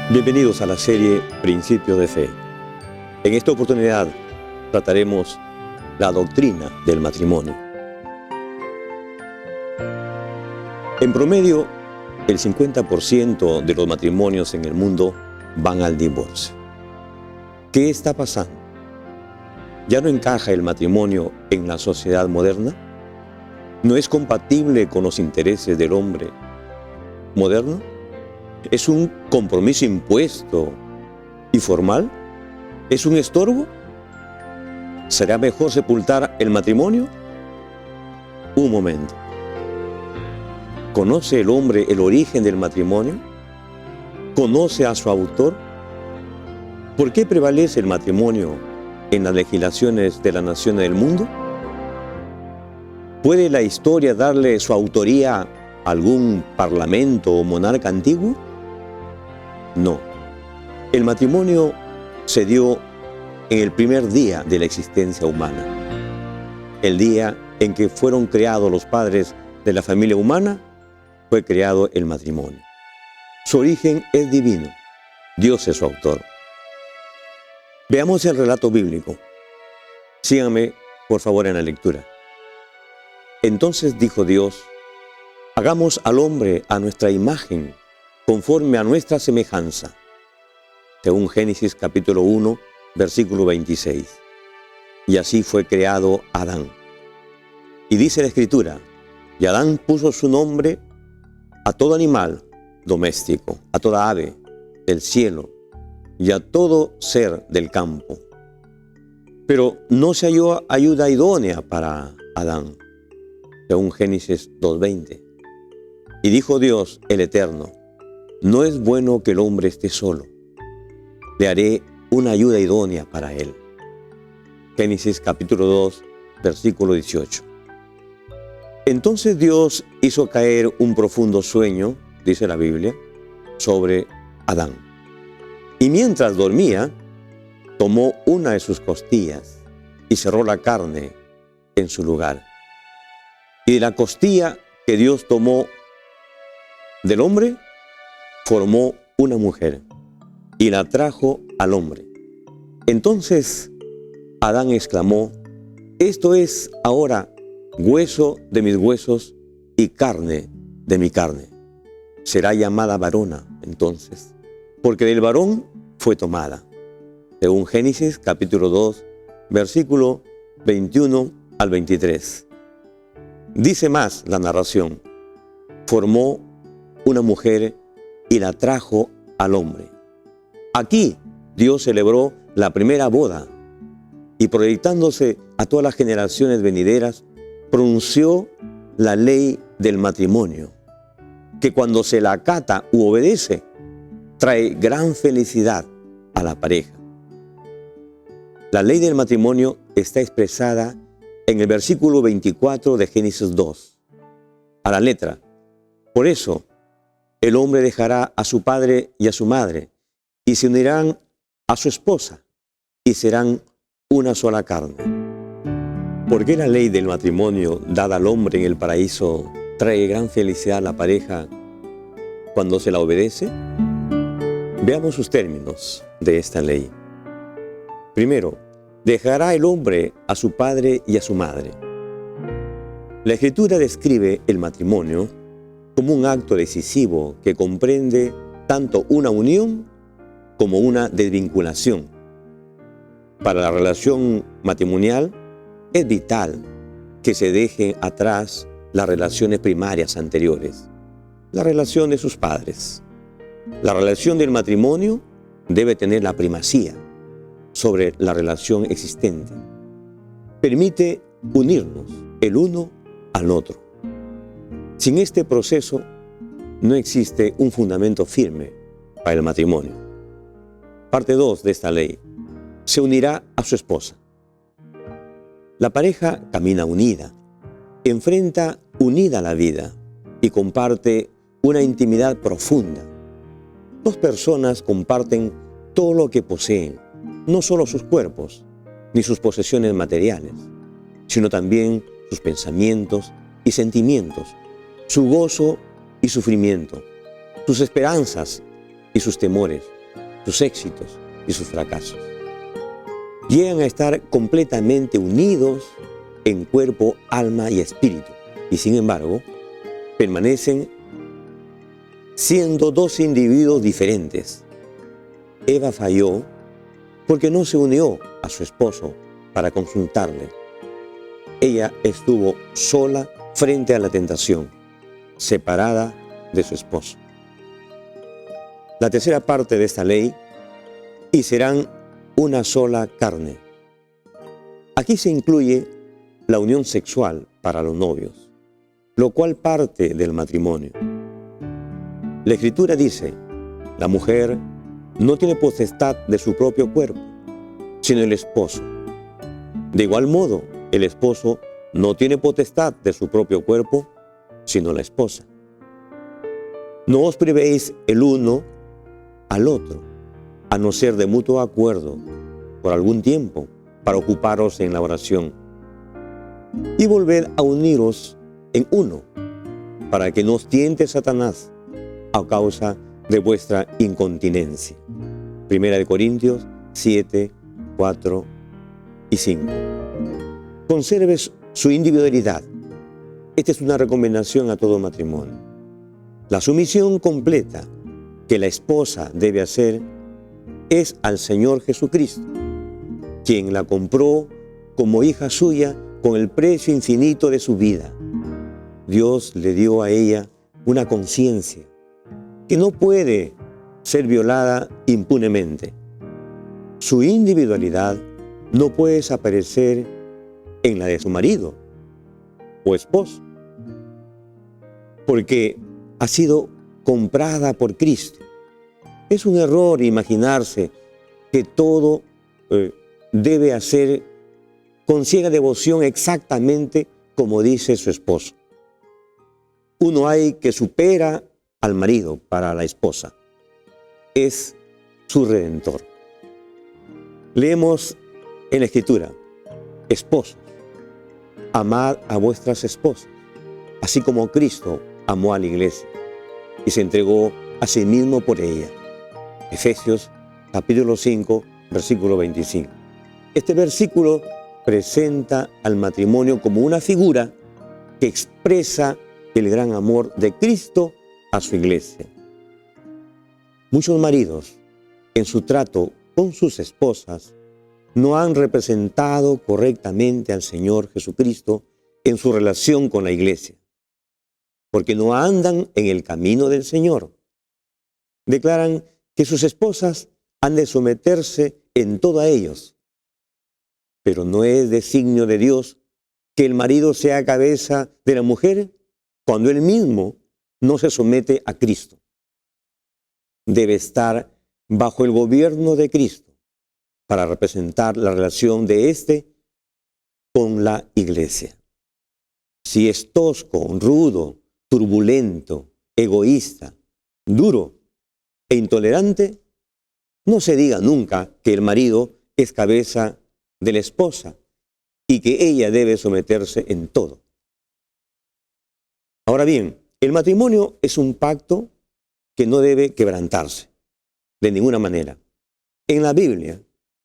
Bienvenidos a la serie Principios de Fe. En esta oportunidad trataremos la doctrina del matrimonio. En promedio, el 50% de los matrimonios en el mundo van al divorcio. ¿Qué está pasando? ¿Ya no encaja el matrimonio en la sociedad moderna? ¿No es compatible con los intereses del hombre moderno? ¿Es un compromiso impuesto y formal? ¿Es un estorbo? ¿Será mejor sepultar el matrimonio? Un momento. ¿Conoce el hombre el origen del matrimonio? ¿Conoce a su autor? ¿Por qué prevalece el matrimonio en las legislaciones de las naciones del mundo? ¿Puede la historia darle su autoría a algún parlamento o monarca antiguo? No. El matrimonio se dio en el primer día de la existencia humana. El día en que fueron creados los padres de la familia humana, fue creado el matrimonio. Su origen es divino. Dios es su autor. Veamos el relato bíblico. Síganme, por favor, en la lectura. Entonces dijo Dios: hagamos al hombre a nuestra imagen, conforme a nuestra semejanza. Según Génesis capítulo 1, versículo 26. Y así fue creado Adán. Y dice la Escritura: y Adán puso su nombre a todo animal doméstico, a toda ave del cielo y a todo ser del campo. Pero no se halló ayuda idónea para Adán. Según Génesis 2:20. Y dijo Dios el Eterno: no es bueno que el hombre esté solo. Le haré una ayuda idónea para él. Génesis capítulo 2, versículo 18. Entonces Dios hizo caer un profundo sueño, dice la Biblia, sobre Adán. Y mientras dormía, tomó una de sus costillas y cerró la carne en su lugar. Y de la costilla que Dios tomó del hombre, formó una mujer y la trajo al hombre. Entonces Adán exclamó: esto es ahora hueso de mis huesos y carne de mi carne. Será llamada varona entonces, porque del varón fue tomada. Según Génesis capítulo 2, versículo 21 al 23. Dice más la narración: formó una mujer y la trajo al hombre. Aquí Dios celebró la primera boda y, proyectándose a todas las generaciones venideras, pronunció la ley del matrimonio, que cuando se la acata u obedece, trae gran felicidad a la pareja. La ley del matrimonio está expresada en el versículo 24 de Génesis 2, a la letra. Por eso, el hombre dejará a su padre y a su madre, y se unirán a su esposa, y serán una sola carne. ¿Por qué la ley del matrimonio dada al hombre en el paraíso trae gran felicidad a la pareja cuando se la obedece? Veamos sus términos de esta ley. Primero, dejará el hombre a su padre y a su madre. La Escritura describe el matrimonio como un acto decisivo que comprende tanto una unión como una desvinculación. Para la relación matrimonial es vital que se dejen atrás las relaciones primarias anteriores, la relación de sus padres. La relación del matrimonio debe tener la primacía sobre la relación existente. Permite unirnos el uno al otro. Sin este proceso no existe un fundamento firme para el matrimonio. Parte 2 de esta ley. Se unirá a su esposa. La pareja camina unida, enfrenta unida la vida y comparte una intimidad profunda. Dos personas comparten todo lo que poseen, no solo sus cuerpos, ni sus posesiones materiales, sino también sus pensamientos y sentimientos, su gozo y sufrimiento, sus esperanzas y sus temores, sus éxitos y sus fracasos. Llegan a estar completamente unidos en cuerpo, alma y espíritu, y sin embargo, permanecen siendo dos individuos diferentes. Eva falló porque no se unió a su esposo para consultarle. Ella estuvo sola frente a la tentación, separada de su esposo. La tercera parte de esta ley: y serán una sola carne. Aquí se incluye la unión sexual para los novios, lo cual parte del matrimonio. La Escritura dice: la mujer no tiene potestad de su propio cuerpo, sino el esposo. De igual modo, el esposo no tiene potestad de su propio cuerpo, sino la esposa. No os privéis el uno al otro, a no ser de mutuo acuerdo, por algún tiempo, para ocuparos en la oración. Y volved a uniros en uno, para que no os tiente Satanás a causa de vuestra incontinencia. Primera de Corintios 7, 4 y 5. Conserve su individualidad. Esta es una recomendación a todo matrimonio. La sumisión completa que la esposa debe hacer es al Señor Jesucristo, quien la compró como hija suya con el precio infinito de su vida. Dios le dio a ella una conciencia que no puede ser violada impunemente. Su individualidad no puede desaparecer en la de su marido o esposo, porque ha sido comprada por Cristo. Es un error imaginarse que todo debe hacer con ciega devoción exactamente como dice su esposo. Uno hay que supera al marido para la esposa. Es su redentor. Leemos en la Escritura: esposos, amad a vuestras esposas, así como Cristo amó a la iglesia y se entregó a sí mismo por ella. Efesios capítulo 5, versículo 25. Este versículo presenta al matrimonio como una figura que expresa el gran amor de Cristo a su iglesia. Muchos maridos, en su trato con sus esposas, no han representado correctamente al Señor Jesucristo en su relación con la iglesia, porque no andan en el camino del Señor. Declaran que sus esposas han de someterse en todo a ellos, pero no es designio de Dios que el marido sea cabeza de la mujer cuando él mismo no se somete a Cristo. Debe estar bajo el gobierno de Cristo para representar la relación de éste con la iglesia. Si es tosco, rudo, turbulento, egoísta, duro e intolerante, no se diga nunca que el marido es cabeza de la esposa y que ella debe someterse en todo. Ahora bien, el matrimonio es un pacto que no debe quebrantarse de ninguna manera. En la Biblia,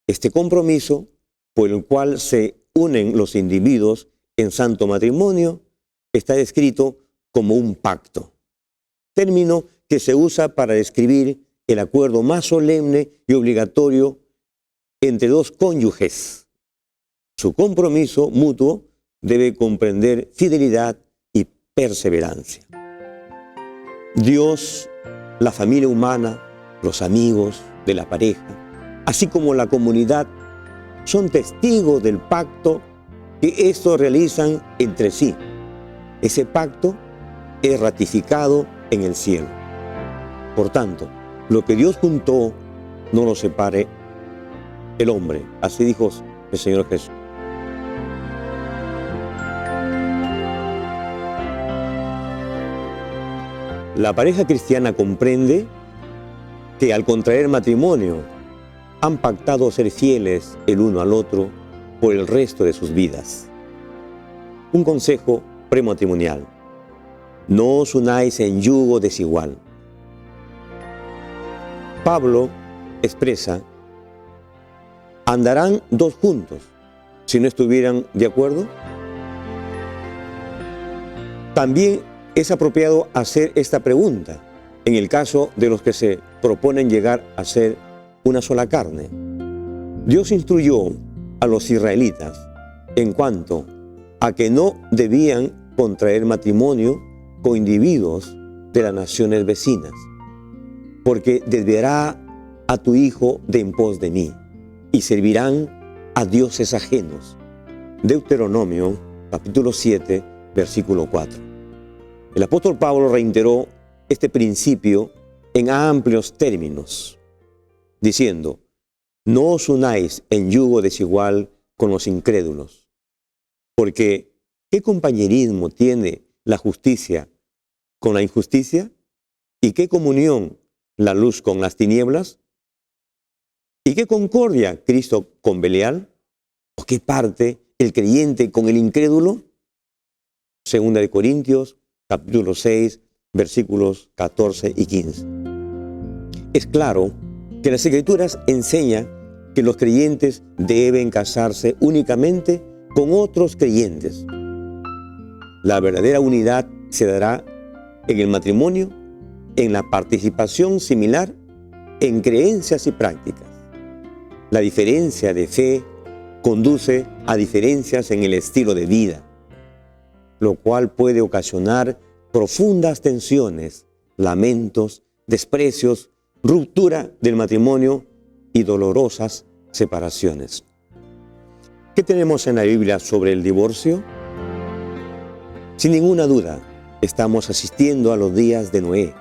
este compromiso por el cual se unen los individuos en santo matrimonio está descrito como un pacto, término que se usa para describir el acuerdo más solemne y obligatorio entre dos cónyuges. Su compromiso mutuo debe comprender fidelidad y perseverancia. Dios, la familia humana, los amigos de la pareja, así como la comunidad, son testigos del pacto que estos realizan entre sí. Ese pacto es ratificado en el cielo. Por tanto, lo que Dios juntó, no lo separe el hombre. Así dijo el Señor Jesús. La pareja cristiana comprende que al contraer matrimonio han pactado ser fieles el uno al otro por el resto de sus vidas. un consejo prematrimonial. No os unáis en yugo desigual. Pablo expresa: ¿andarán dos juntos si no estuvieran de acuerdo? También es apropiado hacer esta pregunta en el caso de los que se proponen llegar a ser una sola carne. Dios instruyó a los israelitas en cuanto a que no debían contraer matrimonio con individuos de las naciones vecinas, porque desviará a tu hijo de en pos de mí, y servirán a dioses ajenos. Deuteronomio capítulo 7, versículo 4. El apóstol Pablo reiteró este principio en amplios términos, diciendo: no os unáis en yugo desigual con los incrédulos, porque ¿qué compañerismo tiene la justicia con la injusticia? ¿Y qué comunión la luz con las tinieblas? ¿Y qué concordia Cristo con Belial? ¿O qué parte el creyente con el incrédulo? Segunda de Corintios, capítulo 6, versículos 14 y 15. Es claro que las Escrituras enseñan que los creyentes deben casarse únicamente con otros creyentes. La verdadera unidad se dará en el matrimonio, en la participación similar, en creencias y prácticas. La diferencia de fe conduce a diferencias en el estilo de vida, lo cual puede ocasionar profundas tensiones, lamentos, desprecios, ruptura del matrimonio y dolorosas separaciones. ¿Qué tenemos en la Biblia sobre el divorcio? Sin ninguna duda, estamos asistiendo a los días de Noé,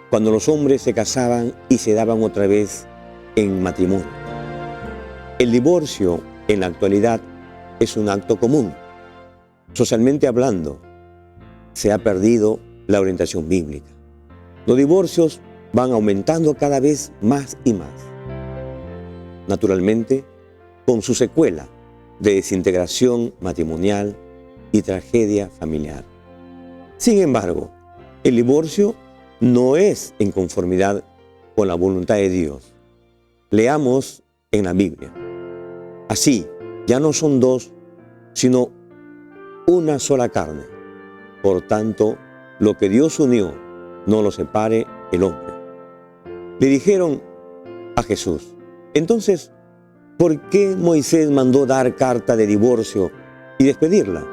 cuando los hombres se casaban y se daban otra vez en matrimonio. El divorcio en la actualidad es un acto común. Socialmente hablando, se ha perdido la orientación bíblica. Los divorcios van aumentando cada vez más y más. Naturalmente, con su secuela de desintegración matrimonial y tragedia familiar. Sin embargo, el divorcio no es en conformidad con la voluntad de Dios. Leamos en la Biblia: así, ya no son dos, sino una sola carne. Por tanto, lo que Dios unió, no lo separe el hombre. Le dijeron a Jesús: entonces, ¿por qué Moisés mandó dar carta de divorcio y despedirla?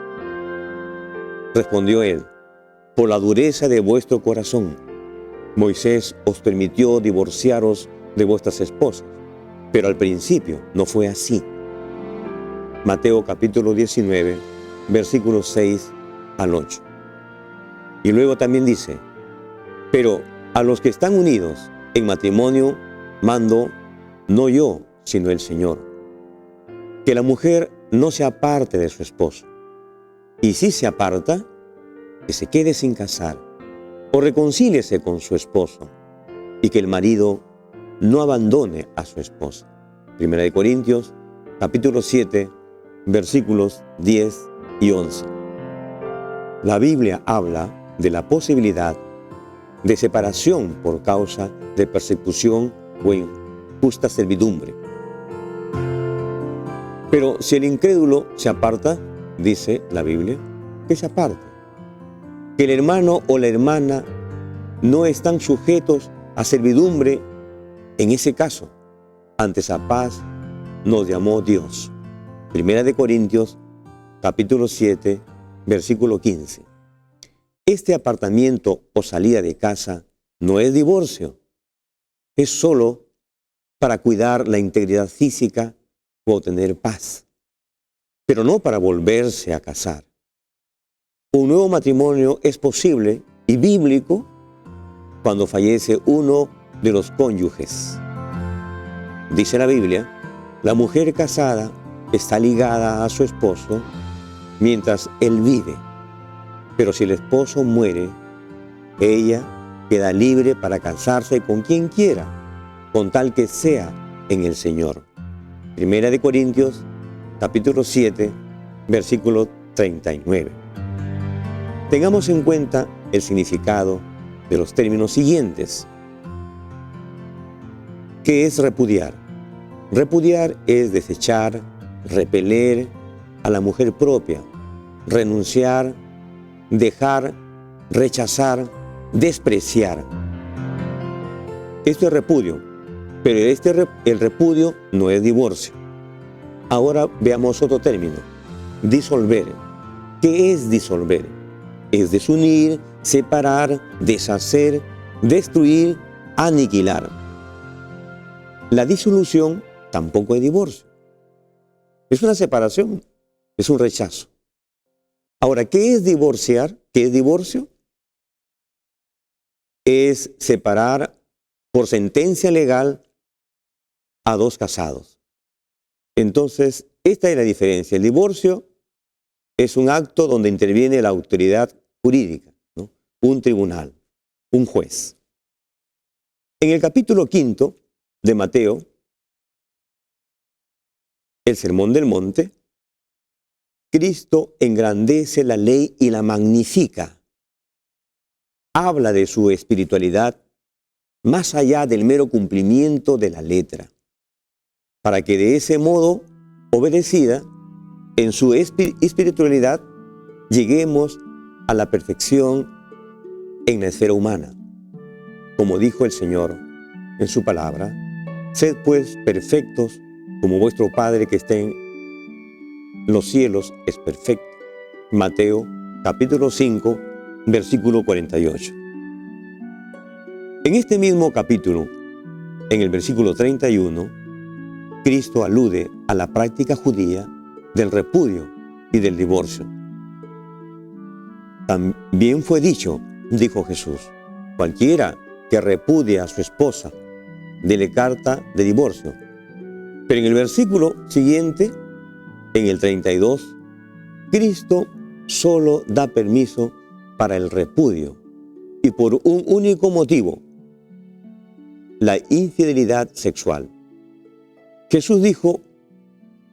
Respondió él: por la dureza de vuestro corazón. Moisés os permitió divorciaros de vuestras esposas, pero al principio no fue así. Mateo capítulo 19, versículos 6 al 8. Y luego también dice: pero a los que están unidos en matrimonio mando, no yo, sino el Señor, que la mujer no se aparte de su esposo, y si se aparta, que se quede sin casar, o reconcíliese con su esposo, y que el marido no abandone a su esposa. Primera de Corintios, capítulo 7, versículos 10 y 11. La Biblia habla de la posibilidad de separación por causa de persecución o injusta servidumbre. Pero si el incrédulo se aparta, dice la Biblia, que se aparte. Que el hermano o la hermana no están sujetos a servidumbre en ese caso. Antes a paz nos llamó Dios. Primera de Corintios, capítulo 7, versículo 15. Este apartamiento o salida de casa no es divorcio. Es solo para cuidar la integridad física o obtener paz, pero no para volverse a casar. Un nuevo matrimonio es posible y bíblico cuando fallece uno de los cónyuges. Dice la Biblia: la mujer casada está ligada a su esposo mientras él vive, pero si el esposo muere, ella queda libre para casarse con quien quiera, con tal que sea en el Señor. Primera de Corintios, capítulo 7, versículos 39. Tengamos en cuenta el significado de los términos siguientes. ¿Qué es repudiar? Repudiar es desechar, repeler a la mujer propia, renunciar, dejar, rechazar, despreciar. Esto es repudio, pero el repudio no es divorcio. Ahora veamos otro término, disolver. ¿Qué es disolver? Es desunir, separar, deshacer, destruir, aniquilar. La disolución tampoco es divorcio. Es una separación, es un rechazo. Ahora, ¿qué es divorciar? ¿Qué es divorcio? Es separar por sentencia legal a dos casados. Entonces, esta es la diferencia. El divorcio es un acto donde interviene la autoridad jurídica, ¿no? Un tribunal, un juez. En el capítulo 5 de Mateo, el Sermón del Monte, Cristo engrandece la ley y la magnifica. Habla de su espiritualidad más allá del mero cumplimiento de la letra, para que de ese modo, obedecida, en su espiritualidad, lleguemos a la perfección en la esfera humana. Como dijo el Señor en su palabra, sed pues perfectos como vuestro Padre que está en los cielos es perfecto. Mateo capítulo 5, versículo 48. En este mismo capítulo, en el versículo 31, Cristo alude a la práctica judía del repudio y del divorcio. También fue dicho, dijo Jesús, cualquiera que repudia a su esposa, dele carta de divorcio. Pero en el versículo siguiente, en el 32, Cristo solo da permiso para el repudio y por un único motivo, la infidelidad sexual. Jesús dijo,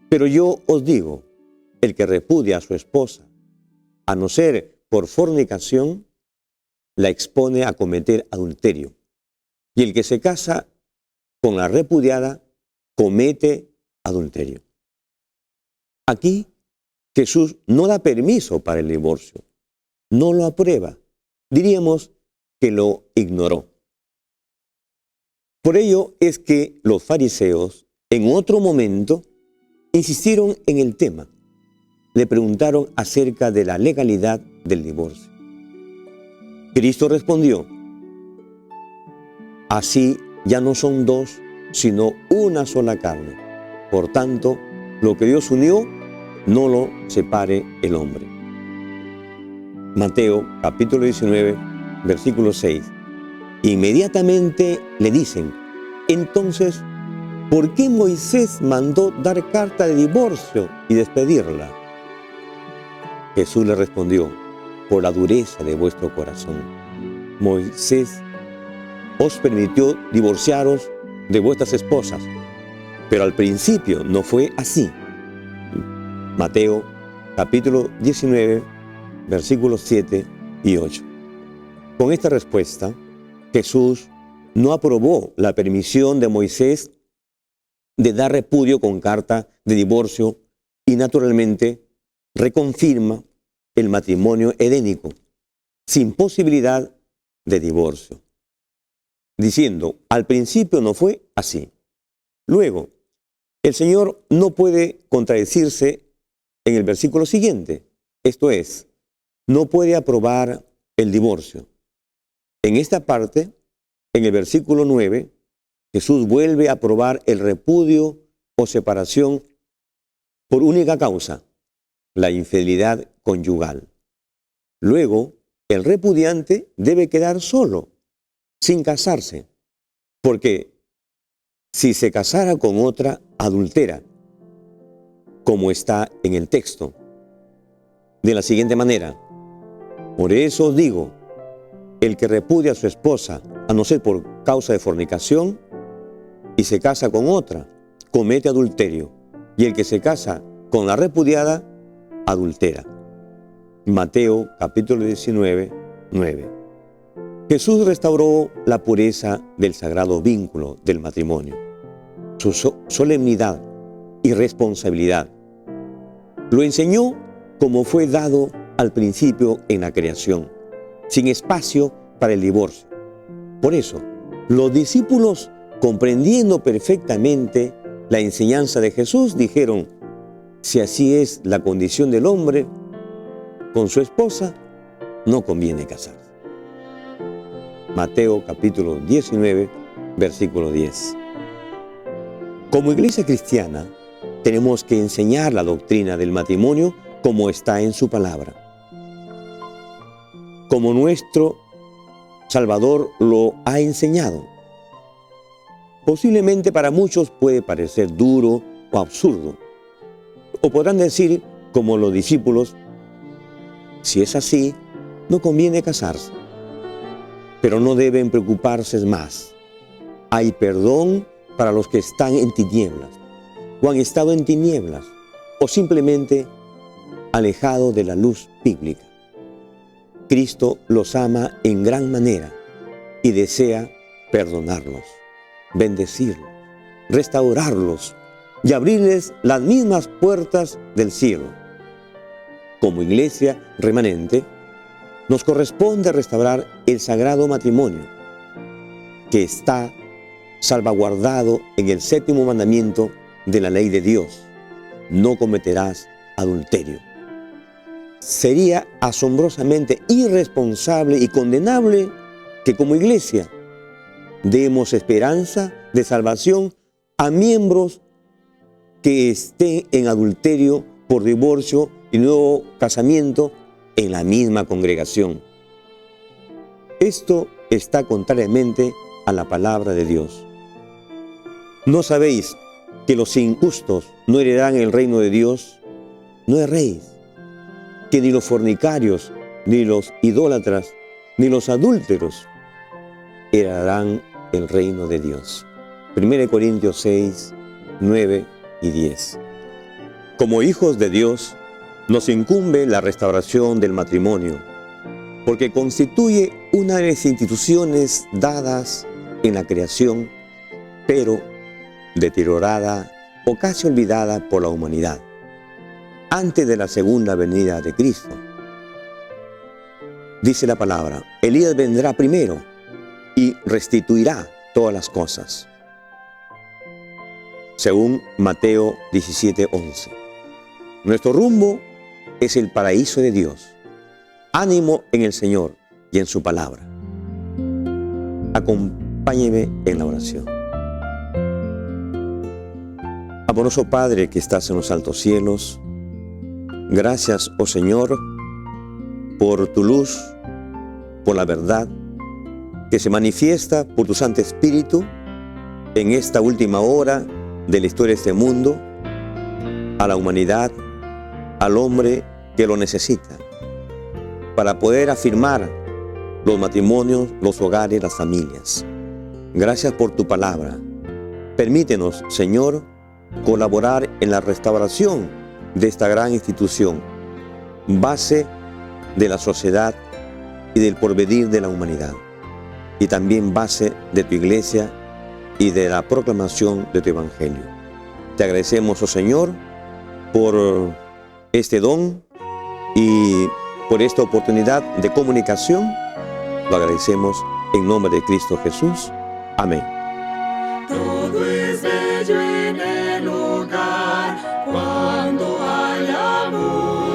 pero yo os digo, el que repudia a su esposa, a no ser por fornicación, la expone a cometer adulterio. Y el que se casa con la repudiada, comete adulterio. Aquí Jesús no da permiso para el divorcio, no lo aprueba, diríamos que lo ignoró. Por ello es que los fariseos, en otro momento, insistieron en el tema. Le preguntaron acerca de la legalidad del divorcio. Cristo respondió, así ya no son dos, sino una sola carne. Por tanto, lo que Dios unió, no lo separe el hombre. Mateo capítulo 19, versículo 6. Inmediatamente le dicen, entonces, ¿por qué Moisés mandó dar carta de divorcio y despedirla? Jesús le respondió, por la dureza de vuestro corazón. Moisés os permitió divorciaros de vuestras esposas, pero al principio no fue así. Mateo capítulo 19, versículos 7 y 8. Con esta respuesta, Jesús no aprobó la permisión de Moisés de dar repudio con carta de divorcio y naturalmente reconfirma el matrimonio edénico sin posibilidad de divorcio, diciendo, al principio no fue así. Luego, el Señor no puede contradecirse en el versículo siguiente, esto es, no puede aprobar el divorcio. En esta parte, en el versículo 9, Jesús vuelve a aprobar el repudio o separación por única causa, la infidelidad conyugal. Luego, el repudiante debe quedar solo, sin casarse, porque si se casara con otra, adultera, como está en el texto, de la siguiente manera, por eso os digo, el que repudia a su esposa, a no ser por causa de fornicación, y se casa con otra, comete adulterio, y el que se casa con la repudiada, adultera. Mateo capítulo 19, 9. Jesús restauró la pureza del sagrado vínculo del matrimonio, su solemnidad y responsabilidad. Lo enseñó como fue dado al principio en la creación, sin espacio para el divorcio. Por eso, los discípulos, comprendiendo perfectamente la enseñanza de Jesús, dijeron: si así es la condición del hombre con su esposa, no conviene casarse. Mateo capítulo 19, versículo 10. Como iglesia cristiana, tenemos que enseñar la doctrina del matrimonio como está en su palabra. Como nuestro Salvador lo ha enseñado. Posiblemente para muchos puede parecer duro o absurdo. O podrán decir, como los discípulos: si es así, no conviene casarse. Pero no deben preocuparse más. Hay perdón para los que están en tinieblas, o han estado en tinieblas, o simplemente alejados de la luz bíblica. Cristo los ama en gran manera y desea perdonarlos, bendecirlos, restaurarlos y abrirles las mismas puertas del cielo. Como iglesia remanente, nos corresponde restaurar el sagrado matrimonio, que está salvaguardado en el 7º mandamiento de la ley de Dios: no cometerás adulterio. Sería asombrosamente irresponsable y condenable que como iglesia demos esperanza de salvación a miembros que estén en adulterio por divorcio y nuevo casamiento en la misma congregación. Esto está contrariamente a la palabra de Dios. ¿No sabéis que los injustos no heredarán el reino de Dios? No erréis, que ni los fornicarios, ni los idólatras, ni los adúlteros heredarán el reino de Dios. 1 Corintios 6, 9 y 10. Como hijos de Dios, nos incumbe la restauración del matrimonio, porque constituye una de las instituciones dadas en la creación, pero deteriorada o casi olvidada por la humanidad, antes de la segunda venida de Cristo. Dice la palabra: Elías vendrá primero y restituirá todas las cosas. Según Mateo 17:11. Nuestro rumbo es el paraíso de Dios. Ánimo en el Señor y en su palabra. Acompáñeme en la oración. Amoroso Padre que estás en los altos cielos, gracias, oh Señor, por tu luz, por la verdad que se manifiesta por tu Santo Espíritu en esta última hora de la historia de este mundo, a la humanidad, al hombre que lo necesita, para poder afirmar los matrimonios, los hogares, las familias. Gracias por tu palabra. Permítenos, Señor, colaborar en la restauración de esta gran institución, base de la sociedad y del porvenir de la humanidad, y también base de tu iglesia y de la proclamación de tu evangelio. Te agradecemos, oh Señor, por este don y por esta oportunidad de comunicación. Lo agradecemos en nombre de Cristo Jesús. Amén. Todo es bello en el hogar cuando hay amor.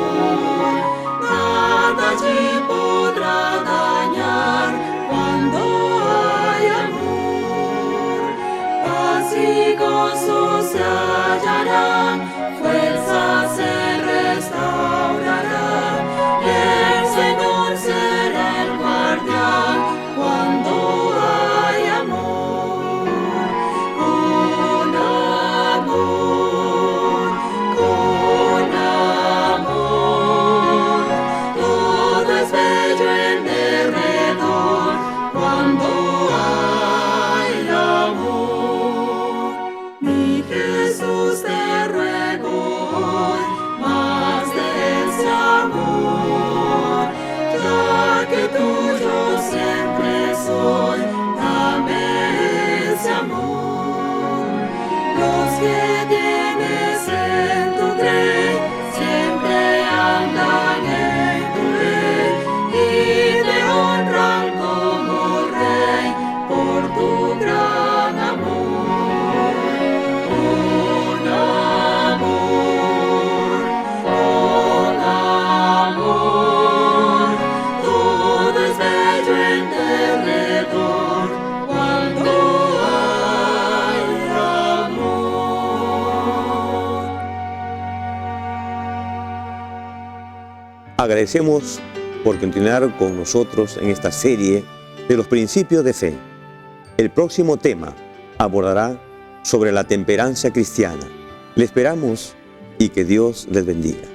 Nada allí podrá dañar cuando hay amor. Paz y gozo se hallarán, fuerza se restaurará. El Señor será el guardián cuando hay amor. Con amor, todo es bello en derredor cuando hay amor. Mi Jesús, te ruego hoy más de ese amor. que tuyo siempre soy, dame ese amor. Los que tienes en tu grey siempre andan en tu ley y te honran como rey por tu gran amor. Con amor, todo es bello en derredor cuando hay amor. Agradecemos por continuar con nosotros en esta serie de los principios de fe. El próximo tema abordará sobre la temperancia cristiana. Le esperamos y que Dios les bendiga.